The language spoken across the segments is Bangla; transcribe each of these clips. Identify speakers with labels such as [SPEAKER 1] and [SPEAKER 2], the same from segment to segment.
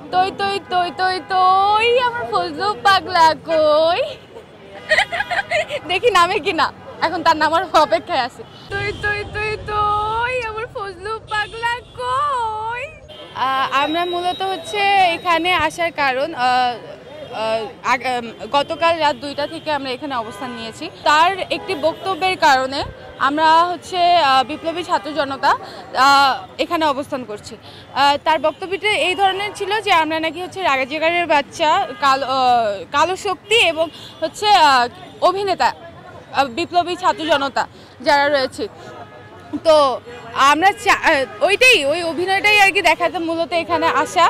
[SPEAKER 1] তই তই তই তই তই আমার ফজলু পাগলা কই দেখি নামে কিনা, এখন তার নামার অপেক্ষায় আছে। তই তই তই তই আমার ফজলু পাগলা কই। আমরা মূলত হচ্ছে এখানে আসার কারণ গতকাল রাত 2টা থেকে আমরা এখানে অবস্থান নিয়েছি। তার একটি বক্তব্যের কারণে আমরা হচ্ছে বিপ্লবী ছাত্র জনতা এখানে অবস্থান করছি। তার বক্তব্যটা এই ধরনের ছিল যে আমরা নাকি হচ্ছে রাজাকারের বাচ্চা, কালো শক্তি এবং হচ্ছে অভিনেতা বিপ্লবী ছাত্র জনতা যারা রয়েছে। তো আমরা ওই অভিনয়টাই আর কি দেখাতে মূলত এখানে আসা।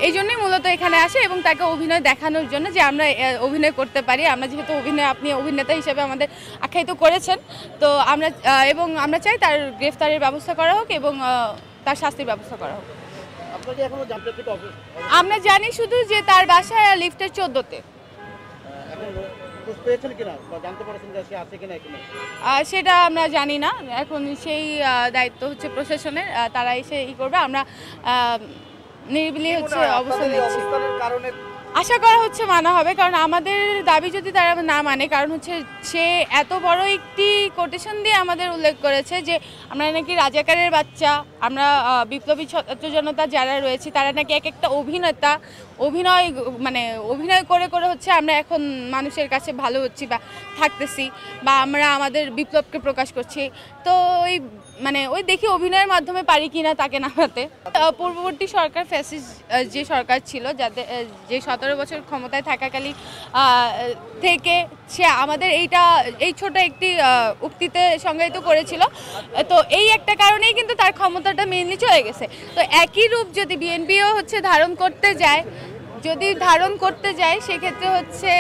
[SPEAKER 1] এই জন্যই মূলত এখানে আসে এবং তাকে অভিনয় দেখানোর জন্য যে আমরা অভিনয় করতে পারি। আমরা যেহেতু আপনি অভিনেতা হিসেবে আমাদের আখ্যায়িত করেছেন, তো আমরা চাই তার গ্রেফতারের ব্যবস্থা করা হোক এবং তার শাস্তির ব্যবস্থা করা হোক। আমরা জানি শুধু যে তার বাসা লিফটের 14তে। সেটা আমরা জানি না, এখন সেই দায়িত্ব হচ্ছে প্রশাসনের, তারা এসে করবে। আমরা নিরিবিলি হচ্ছে অবস্থান নিচ্ছি। আশা করা হচ্ছে মানা হবে, কারণ আমাদের দাবি যদি তারা না মানে, কারণ হচ্ছে সে এত বড় একটি কোটেশন দিয়ে আমাদের উল্লেখ করেছে যে আমরা নাকি রাজাকারের বাচ্চা, আমরা বিপ্লবী ছাত্র জনতা যারা রয়েছে তারা নাকি এক একটা অভিনেতা, অভিনয় করে করে হচ্ছে আমরা এখন মানুষের কাছে ভালো হচ্ছি বা থাকতেছি, বা আমরা আমাদের বিপ্লবকে প্রকাশ করছি। তো ওই দেখি অভিনয়ের মাধ্যমে পারি কিনা তাকে নামাতে। পূর্ববর্তী সরকার ফ্যাসিস্ট যে সরকার ছিল, যে 17 বছর ক্ষমতায় থাকাকালীন থেকে সে আমাদের এই ছোট একটি উক্তিতে সংজ্ঞায়িত করেছিল। তো এই একটা কারণেই কিন্তু তার ক্ষমতাটা মেইনলি চলে গেছে। তো একই রূপ যদি বিএনপিও হচ্ছে ধারণ করতে যায় সেক্ষেত্রে হচ্ছে